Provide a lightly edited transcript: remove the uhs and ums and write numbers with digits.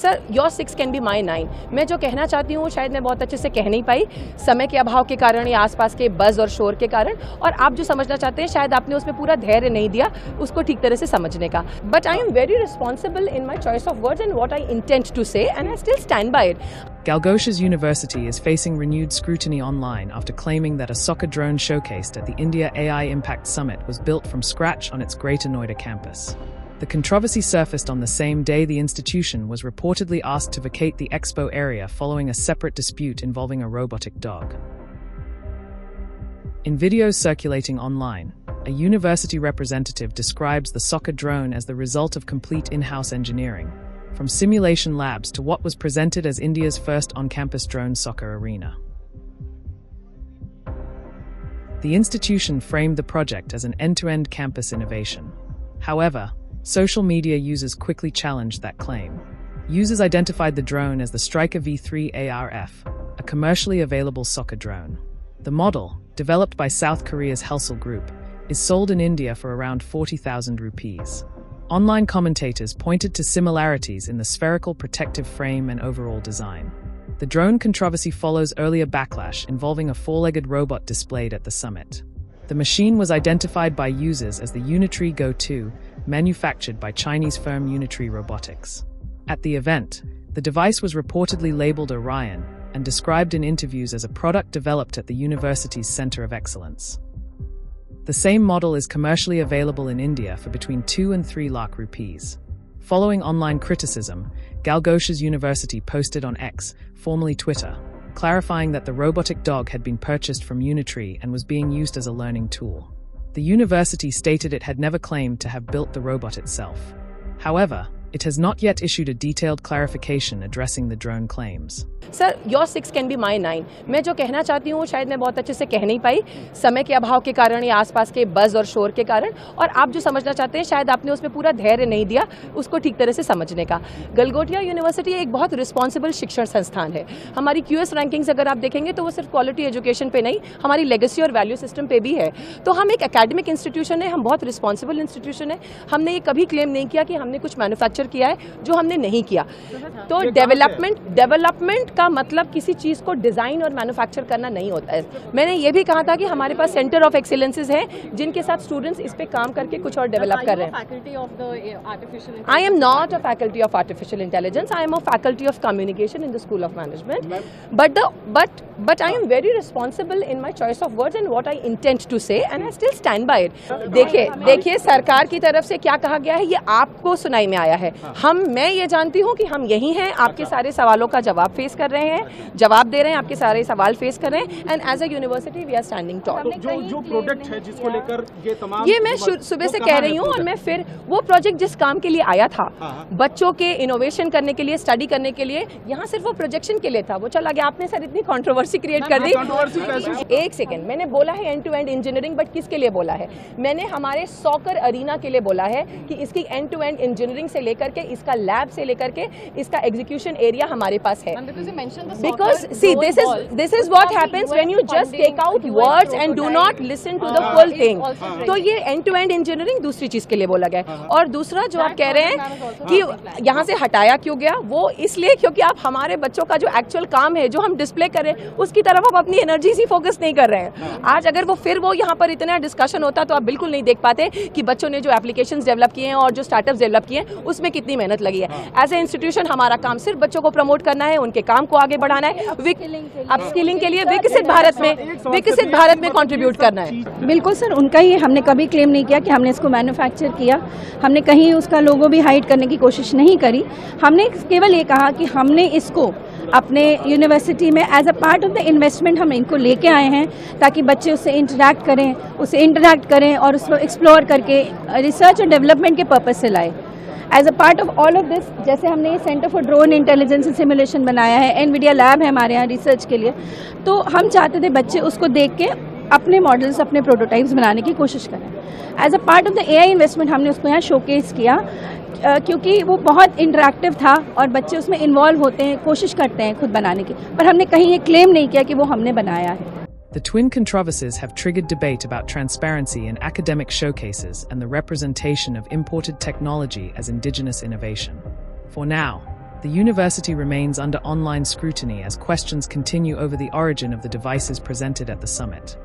Sir your 6 can be my 9। मैं जो कहना चाहती हूँ शायद मैं बहुत अच्छे से कह नहीं पाई, समय के अभाव के कारण या आसपास के बज़ और शोर के कारण, और आप जो समझना चाहते हैं शायद आपने उसमें पूरा धैर्य नहीं दिया उसको ठीक तरह से समझने का। But I am very responsible in my choice of words and what I intend to say, and I still stand by it. Galgosha's university is facing renewed scrutiny online after claiming that a soccer drone showcased at the India AI Impact Summit was built from scratch on its Greater Noida campus. The controversy surfaced on the same day the institution was reportedly asked to vacate the expo area following a separate dispute involving a robotic dog. In videos circulating online, a university representative describes the soccer drone as the result of complete in-house engineering, from simulation labs to what was presented as India's first on-campus drone soccer arena. The institution framed the project as an end-to-end campus innovation. However, social media users quickly challenged that claim. Users identified the drone as the Striker V3 ARF, a commercially available soccer drone. The model, developed by South Korea's Helsel Group, is sold in India for around 40,000 rupees. Online commentators pointed to similarities in the spherical protective frame and overall design. The drone controversy follows earlier backlash involving a four-legged robot displayed at the summit. The machine was identified by users as the Unitree Go 2, manufactured by Chinese firm Unitree Robotics. At the event, the device was reportedly labeled Orion and described in interviews as a product developed at the university's Center of Excellence. The same model is commercially available in India for between 2 and 3 lakh rupees. Following online criticism, Galgosha's university posted on X, formerly Twitter, clarifying that the robotic dog had been purchased from Unitree and was being used as a learning tool. The university stated it had never claimed to have built the robot itself. However, it has not yet issued a detailed clarification addressing the drone claims. Sir your 6 can be my 9। मैं जो कहना चाहती हूँ शायद मैं बहुत अच्छे से कह नहीं पाई, समय के अभाव के कारण या आसपास के बज़ और शोर के कारण, और आप जो समझना चाहते हैं शायद आपने उसमें पूरा धैर्य नहीं दिया उसको ठीक तरह से समझने का। गलगोटिया यूनिवर्सिटी एक बहुत रिस्पॉन्सिबल शिक्षण संस्थान है। हमारी QS रैंकिंग्स अगर आप देखेंगे तो वो सिर्फ क्वालिटी एजुकेशन पे नहीं, हमारी लेगेसी और वैल्यू सिस्टम पे भी है। तो हम एक एकेडमिक इंस्टीट्यूशन है, हम बहुत रिस्पॉन्सिबल इंस्टीट्यूशन है। हमने ये कभी क्लेम नहीं किया कि हमने कुछ मैन्युफैक्चर किया है जो हमने नहीं किया। तो डेवलपमेंट का मतलब किसी चीज को डिजाइन और मैन्युफैक्चर करना नहीं होता है। मैंने ये भी कहा था कि हमारे पास सेंटर ऑफ एक्सीलेंसेज हैं जिनके साथ स्टूडेंट्स इस पे काम करके कुछ और डेवलप कर रहे हैं। I am not a faculty of artificial intelligence, I am a faculty of communication in the school of management, but I am very responsible in my choice of words and what I intend to say, and I still stand by it. देखिए सरकार की तरफ से क्या कहा गया है ये आपको सुनाई में आया है। मैं ये जानती हूँ कि हम यही हैं, आपके सारे सवालों का जवाब फेस कर रहे हैं, जवाब दे रहे हैं, आपके सारे सवाल फेस कर रहे हैं, and as a university we are standing tall. जो प्रोडक्ट है जिसको लेकर ये मैं सुबह से कह रही हूँ, और मैं फिर वो प्रोजेक्ट जिस काम के लिए आया था, बच्चों के इनोवेशन करने के लिए, स्टडी करने के लिए, यहाँ सिर्फ वो प्रोजेक्शन के लिए था, वो चला गया। आपने सर इतनी कंट्रोवर्सी क्रिएट कर दी। एक सेकेंड, मैंने बोला है end to end engineering, but किसके लिए बोला है? मैंने हमारे सॉकर अरीना के लिए बोला है कि इसकी एंड टू एंड इंजीनियरिंग से लेकर के, इसका लैब से लेकर के, इसका एग्जीक्यूशन एरिया हमारे पास है। Because see, this is what happens when you just take out words and do not listen to the full thing. तो ये end to end engineering दूसरी चीज के लिए बोला गया। और दूसरा जो आप कह रहे हैं कि यहाँ से हटाया क्यों गया, वो इसलिए क्योंकि आप हमारे बच्चों का जो एक्चुअल काम है, जो हम डिस्प्ले कर रहे हैं, उसकी तरफ आप अपनी एनर्जी से फोकस नहीं कर रहे हैं। आज अगर वो यहाँ पर इतना डिस्कशन होता तो आप बिल्कुल नहीं देख पाते कि बच्चों ने जो एप्लीकेशंस डेवलप किए हैं और जो स्टार्टअप्स डेवलप किए हैं उसमें कितनी मेहनत लगी है। एज ए इंस्टीट्यूशन हमारा काम सिर्फ बच्चों को प्रमोट करना है, उनके काम को आगे बढ़ाना है, अपस्किलिंग के लिए विकसित भारत में कंट्रीब्यूट करना है। बिल्कुल सर, उनका ही, हमने कभी क्लेम नहीं किया कि हमने इसको मैन्युफैक्चर किया, हमने कहीं उसका लोगो भी हाइड करने की कोशिश नहीं करी। हमने केवल ये कहा कि हमने इसको अपने यूनिवर्सिटी में as a part of the investment हम इनको लेके आए हैं ताकि बच्चे उससे इंटरैक्ट करें और उसको एक्सप्लोर करके रिसर्च और डेवलपमेंट के पर्पज से लाए। As a part of all of this, जैसे हमने ये centre for drone intelligence and simulation बनाया है, एनवीडिया लैब है हमारे यहाँ रिसर्च के लिए, तो हम चाहते थे बच्चे उसको देख के अपने मॉडल्स, अपने प्रोटोटाइप्स बनाने की कोशिश करें। As a part of the AI investment हमने उसको यहाँ शोकेस किया क्योंकि वो बहुत इंटरेक्टिव था और बच्चे उसमें इन्वॉल्व होते हैं, कोशिश करते हैं खुद बनाने की, पर हमने कहीं ये क्लेम नहीं किया कि वो हमने बनाया है। The twin controversies have triggered debate about transparency in academic showcases and the representation of imported technology as indigenous innovation. For now, the university remains under online scrutiny as questions continue over the origin of the devices presented at the summit.